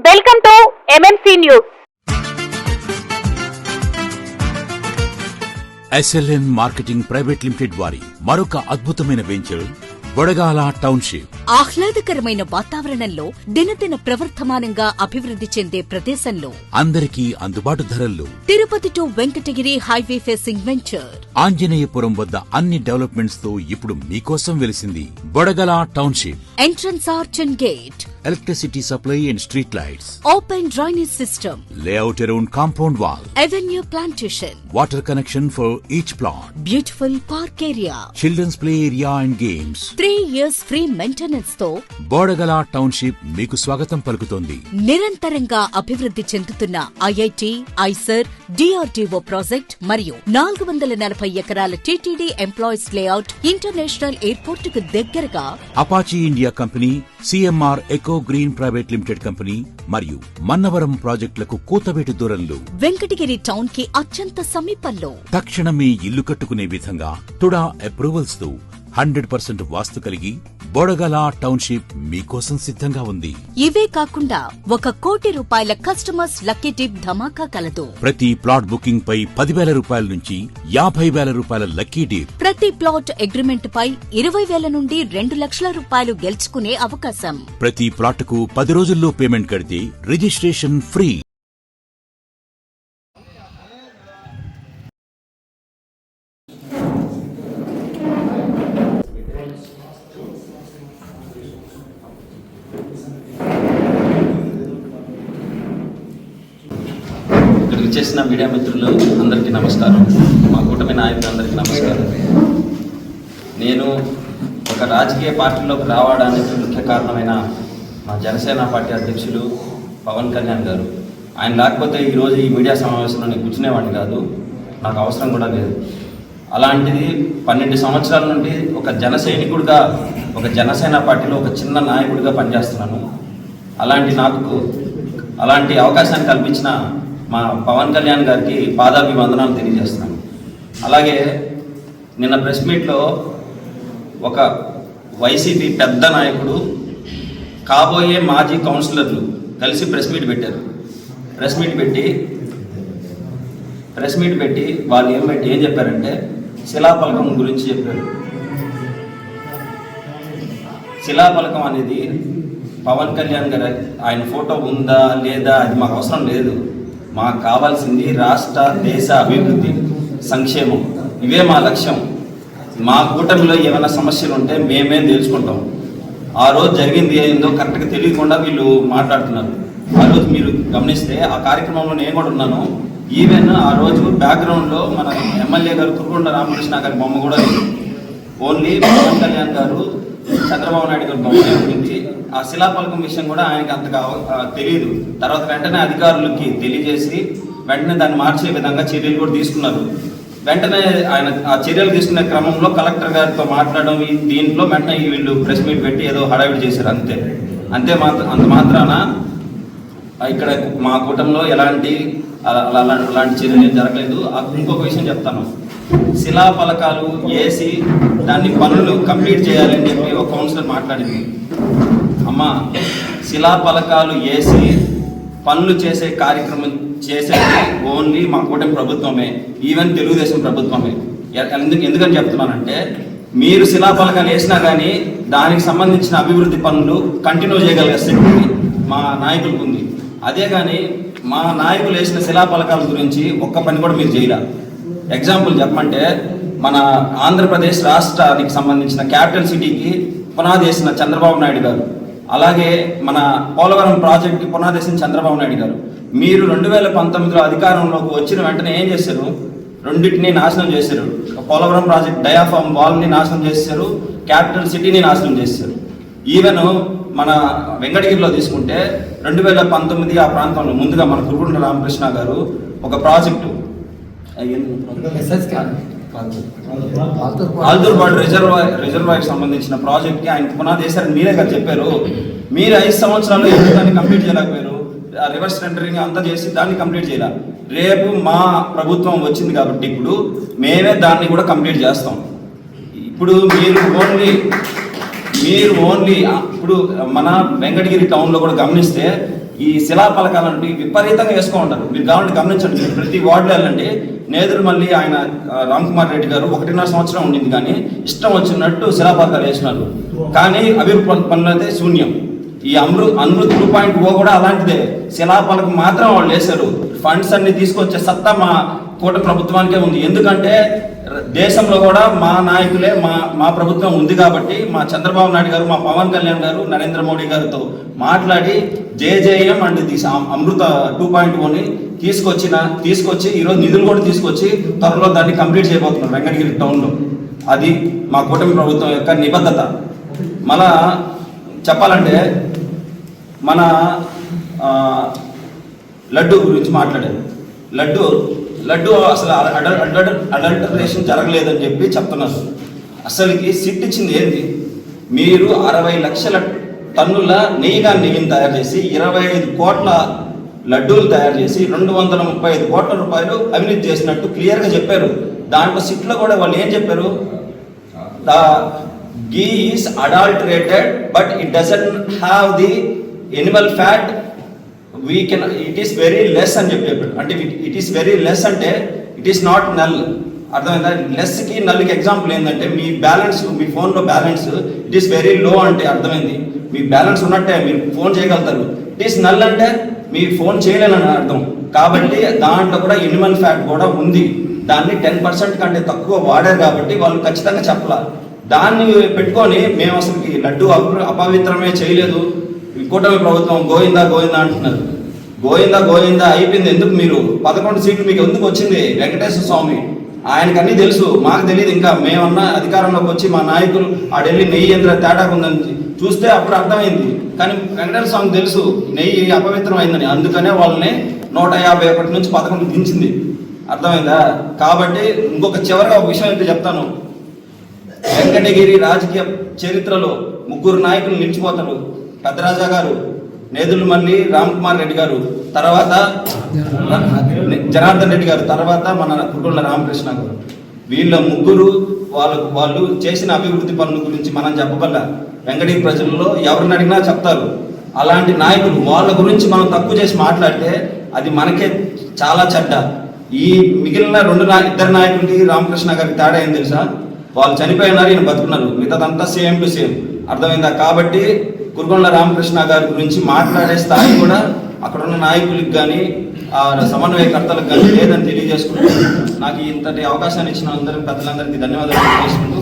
Welcome to MMC news. SLN marketing private limited వారి మరొక అద్భుతమైన వెంచర్ బొడగాల టౌన్షిప్. ఆహ్లాదకరమైన వాతావరణంలో దినదిన ప్రవర్ధమానంగా అభివృద్ధి చెందే ప్రదేశంలో అందరికీ అందుబాటు ధరల్లో Tirupati to Venkatagiri highway facing venture. Anjaneyapuram వద్ద అన్ని డెవలప్మెంట్స్ తో ఇప్పుడు మీకోసం వెలిసింది Bodagala township. Entrance arch and gate, electricity supply and street lights, open drainage system, layout around compound wall, avenue plantation, water connection for each plot, beautiful park area, children's play area and games. 3 years free maintenance తో Bodagala township మీకు స్వాగతం పలుకుతోంది. నిరంతరంగా అభివృద్ధి చెందుతున్న IIT, IISER, DRDO project మరియు 440 ఎకరాల TTD employees layout international airport కు దగ్గరగా Apache India company, CMR eco green private limited company మరియు మన్నవరం ప్రాజెక్టులకు కూతవేటు దూరంలో వెంకటగిరి టౌన్ కి అత్యంత సమీపంలో తక్షణమే ఇల్లు కట్టుకునే విధంగా టుడా అప్రూవల్స్ తో 100% వాస్తు కలిగి బొడగల టౌన్షిప్ మీకోసం సిద్ధంగా ఉంది. ఇవే కాకుండా 1 కోటి రూపాయల కస్టమర్స్ లక్కీ టిప్ ధమాకా కలదు. ప్రతి ప్లాట్ బుకింగ్ పై 10,000 రూపాయల నుంచి 50,000 రూపాయల లక్కీ డిప్. ప్రతి ప్లాట్ అగ్రిమెంట్ పై 20,000 నుండి 2 లక్షల రూపాయలు గెలుచుకునే అవకాశం. ప్రతి ప్లాట్ కు 10 రోజుల్లో పేమెంట్ కడితే రిజిస్ట్రేషన్ ఫ్రీ. ఇక్కడికి చేసిన మీడియా మిత్రులు అందరికీ నమస్కారం. మా కూటమి నాయకులందరికీ నమస్కారం. నేను ఒక రాజకీయ పార్టీలోకి రావడానికి ముఖ్య కారణమైన మా జనసేన పార్టీ అధ్యక్షులు పవన్ కళ్యాణ్ గారు. ఆయన లేకపోతే ఈరోజు ఈ మీడియా సమావేశంలో నేను కూర్చునేవాడిని కాదు, నాకు అవసరం కూడా లేదు. అలాంటిది 12 సంవత్సరాల నుండి ఒక జన సైనికుడిగా, ఒక జనసేన పార్టీలో ఒక చిన్న నాయకుడిగా పనిచేస్తున్నాను. అలాంటి అవకాశాన్ని కల్పించిన మా పవన్ కళ్యాణ్ గారికి పాదాభివందనాలు తెలియజేస్తున్నాను. అలాగే నిన్న ప్రెస్ మీట్లో ఒక వైసీపీ పెద్ద నాయకుడు, కాబోయే మాజీ కౌన్సిలర్లు కలిసి ప్రెస్ మీట్ పెట్టారు. ప్రెస్ మీట్ పెట్టి వాళ్ళు ఏం చెప్పారంటే శిలాఫలకం గురించి చెప్పారు. శిలాఫలకం అనేది పవన్ కళ్యాణ్ గారు ఆయన ఫోటో ఉందా లేదా అది మాకు అవసరం లేదు. మాకు కావాల్సింది రాష్ట్ర దేశ అభివృద్ధి, సంక్షేమం. ఇవే మా లక్ష్యం. మా కూటమిలో ఏమైనా సమస్యలు ఉంటే మేమే తెలుసుకుంటాం. ఆ రోజు జరిగింది ఏందో కరెక్ట్గా తెలియకుండా వీళ్ళు మాట్లాడుతున్నారు. ఆ రోజు మీరు గమనిస్తే ఆ కార్యక్రమంలో నేను కూడా ఉన్నాను. ఈవెన్ ఆ రోజు బ్యాక్గ్రౌండ్లో మన ఎమ్మెల్యే గారు కురుకొండ రామకృష్ణ గారి బొమ్మ కూడా లేదు. ఓన్లీ పవన్ కళ్యాణ్ గారు, చంద్రబాబు నాయుడు గారి బొమ్మ ఉంటుంది. ఆ శిలాఫలకం విషయం కూడా ఆయనకి అంతగా తెలియదు. తర్వాత వెంటనే అధికారులకి తెలియజేసి వెంటనే దాన్ని మార్చే విధంగా చర్యలు కూడా తీసుకున్నారు. వెంటనే ఆయన ఆ చర్యలు తీసుకునే క్రమంలో కలెక్టర్ గారితో మాట్లాడడం, దీంట్లో వెంటనే వీళ్ళు ప్రెస్ మీట్ పెట్టి ఏదో హడావిడి చేశారు. అంత మాత్రాన ఇక్కడ మా కూటమిలో అలాంటి చర్యలు జరగలేదు. ఇంకొక విషయం చెప్తాను. శిలాఫలకాలు వేసి దాన్ని పనులు కంప్లీట్ చేయాలని చెప్పి ఒక కౌన్సిలర్ మాట్లాడింది. అమ్మ, శిలాఫలకాలు వేసి పనులు చేసే కార్యక్రమం చేసేది ఓన్లీ మా కూటమి ప్రభుత్వమే, ఈవెన్ తెలుగుదేశం ప్రభుత్వమే. ఎందుకని చెప్తున్నానంటే, మీరు శిలాఫలకాలు వేసినా కానీ దానికి సంబంధించిన అభివృద్ధి పనులు కంటిన్యూ చేయగలిగే శక్తి మా నాయకులకు ఉంది. అదే కానీ మా నాయకులు వేసిన శిలాఫలకాల గురించి ఒక్క పని కూడా మీరు చేయలే. ఎగ్జాంపుల్ చెప్పమంటే, మన ఆంధ్రప్రదేశ్ రాష్ట్రానికి సంబంధించిన క్యాపిటల్ సిటీకి పునాది వేసిన చంద్రబాబు నాయుడు గారు, అలాగే మన పోలవరం ప్రాజెక్టుకి పునాది వేసిన చంద్రబాబు నాయుడు గారు. మీరు 2019లో అధికారంలోకి వచ్చిన వెంటనే ఏం చేశారు? రెండింటినీ నాశనం చేశారు. పోలవరం ప్రాజెక్ట్ డయాఫామ్ వాల్ని నాశనం చేశారు, క్యాపిటల్ సిటీని నాశనం చేశారు. ఈవెన్ మన వెంకటగిరిలో తీసుకుంటే 2019 ఆ ప్రాంతంలో ముందుగా మన కురుకొండ రామకృష్ణ గారు ఒక ప్రాజెక్టు ఆల్దూర్బాడ్ రిజర్వాయర్ సంబంధించిన ప్రాజెక్ట్కి ఆయన పునాది వేశారని మీరే కదా చెప్పారు. మీరు 5 సంవత్సరాలు ఎందుకు దాన్ని కంప్లీట్ చేయలేకపోయారు? రివర్స్ టెండరింగ్ అంతా చేసి దాన్ని కంప్లీట్ చేయాలి. రేపు మా ప్రభుత్వం వచ్చింది కాబట్టి ఇప్పుడు మేమే దాన్ని కూడా కంప్లీట్ చేస్తాం. ఇప్పుడు మీరు ఓన్లీ ఇప్పుడు మన వెంకటగిరి టౌన్లో కూడా గమనిస్తే ఈ శిలాఫలకాలను విపరీతంగా వేసుకో ఉంటారు. మీరు కావాలంటే గమనించండి, మీరు ప్రతి వార్డులో వెళ్ళండి. నేదురు మళ్ళీ ఆయన రామ్ కుమార్ రెడ్డి గారు 1.5 సంవత్సరం ఉండింది, కానీ ఇష్టం వచ్చినట్టు శిలాఫలకాలు వేసినారు. కానీ అభివృద్ధి పనులు అయితే శూన్యం. ఈ అమృత్ 2.0 కూడా అలాంటిదే. శిలాఫలకం మాత్రం వాళ్ళు వేశారు. ఫండ్స్ అన్ని తీసుకొచ్చే సత్తా మా కూటమి ప్రభుత్వానికే ఉంది. ఎందుకంటే దేశంలో కూడా మా నాయకులే మా ప్రభుత్వం ఉంది కాబట్టి మా చంద్రబాబు నాయుడు గారు, మా పవన్ కళ్యాణ్ గారు, నరేంద్ర మోడీ గారితో మాట్లాడి జేజేఎం అండ్ అమృత 2.0ని తీసుకొచ్చి ఈరోజు నిధులు కూడా తీసుకొచ్చి త్వరలో దాన్ని కంప్లీట్ చేయబోతున్నారు వెంకటగిరి టౌన్లో. అది మా కూటమి ప్రభుత్వం యొక్క నిబద్ధత. మళ్ళా చెప్పాలంటే మన లడ్డు గురించి మాట్లాడారు. లడ్డు అసలు అడల్టరేషన్ జరగలేదని చెప్పి చెప్తున్నారు. అసలుకి సిట్ ఇచ్చింది ఏంటి? మీరు 60 లక్షల టన్నుల నెయ్యిని తయారు చేసి 25 కోట్ల లడ్డూలు తయారు చేసి 235 కోట్ల రూపాయలు అవినీతి చేసినట్టు క్లియర్గా చెప్పారు. దాంట్లో సిట్లో కూడా వాళ్ళు ఏం చెప్పారు? The ghee is adulterated but it doesn't have the animal fat, it is very less అని చెప్పారు. అంటే ఇట్ ఈస్ వెరీ లెస్ అంటే ఇట్ ఈస్ నాట్ నల్. అర్థమైందా? లెస్కి నల్కి ఎగ్జాంపుల్ ఏంటంటే మీ బ్యాలెన్స్, మీ ఫోన్లో balance it is very low అంటే అర్థమైంది. మీ బ్యాలెన్స్ ఉన్నట్టే మీరు ఫోన్ చేయగలుగుతారు. ఇట్ ఈస్ నల్ అంటే మీ ఫోన్ చేయలేనని అర్థం. కాబట్టి దాంట్లో కూడా ఎనిమల్ ఫ్యాట్ కూడా ఉంది. దాన్ని 10% కంటే తక్కువ వాడారు కాబట్టి వాళ్ళు ఖచ్చితంగా చెప్పాలి. దాన్ని పెట్టుకొని మేము అసలుకి లడ్డు అపవిత్రమే చేయలేదు, కూటమి ప్రభుత్వం గోయిందా అంటున్నారు. గోయిందా అయిపోయింది. ఎందుకు మీరు 11 సీట్లు మీకు ఎందుకు వచ్చింది? వెంకటేశ్వర స్వామి ఆయనకు అన్నీ తెలుసు, మాకు తెలియదు. ఇంకా మేమన్నా అధికారంలోకి వచ్చి మా నాయకులు ఆడెళ్ళి నెయ్యి ఎంత తేడా ఉందని చూస్తే అప్పుడు అర్థమైంది. కానీ వెంకటేశ్వర స్వామికి తెలుసు నెయ్యి అపవిత్రం అయిందని, అందుకనే వాళ్ళని 151 నుంచి 11 దించింది. అర్థమైందా? కాబట్టి ఇంకొక చివరిగా ఒక విషయం అయితే చెప్తాను. వెంకటగిరి రాజకీయ చరిత్రలో 3 నాయకులు నిలిచిపోతారు. పెద్దరాజా గారు, నేదులు మల్లి రామ్ కుమార్ రెడ్డి గారు, తర్వాత జనార్దన్ రెడ్డి గారు, తర్వాత మన కుటుంబ రామకృష్ణ గారు. వీళ్ళ 3 వాళ్ళు చేసిన అభివృద్ధి పనుల గురించి మనం చెప్పగల వెంకటగిరి ప్రజల్లో ఎవరిని అడిగినా చెప్తారు. అలాంటి నాయకులు వాళ్ళ గురించి మనం తక్కువ చేసి మాట్లాడితే అది మనకే చాలా చెడ్డ. ఈ మిగిలిన 2 నాయకులకి రామకృష్ణ గారికి తేడా ఏం తెలుసా? వాళ్ళు చనిపోయినారు, ఈయన బతుకున్నారు. మిగతాదంతా సేమ్ టు సేమ్. అర్థమైందా? కాబట్టి కురుగొండ్ల రామకృష్ణ గారి గురించి మాట్లాడే స్థాయి కూడా అక్కడ ఉన్న నాయకులకు కానీ సమన్వయకర్తలకు కానీ లేదని తెలియజేసుకుంటూ నాకు ఇంతటి అవకాశాన్ని ఇచ్చిన అందరికీ, పెద్దలందరికీ ధన్యవాదాలు తెలియజేసుకుంటూ